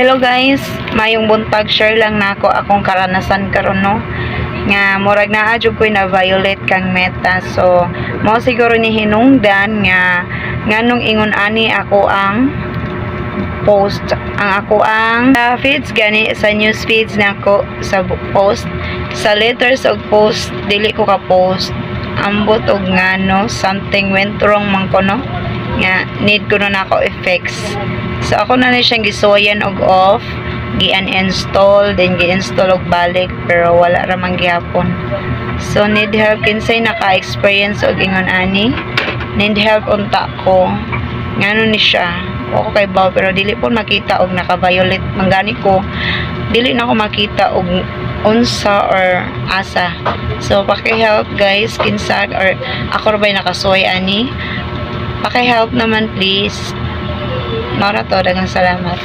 Hello guys, mayong buntag share lang nako akong karanasan karon no. Nga murag naa jud koy na violet kang meta. So mao siguro ni hinungdan nga nganong ingon ani ako ang post ang ako ang feeds gani sa news feeds nako sa post sa letters og post dili ko ka post ambot og ngano something went wrong man ko no nga need ko na nako effects. So ako na siyang gisuwayan og off, gi-uninstall, then gi-install og balik pero wala ra man gyapon. So need help kinsay naka-experience og ingon ani. Need help unta ko. Ngano ni siya? Ako kay baw pero dili po makita og naka-violet manggani ko. Dili na ako makita og unsa or asa. So paki-help guys kinsag or ako ra bay nakasuway ani. Paki-help naman please. Mara to, dagang salamat.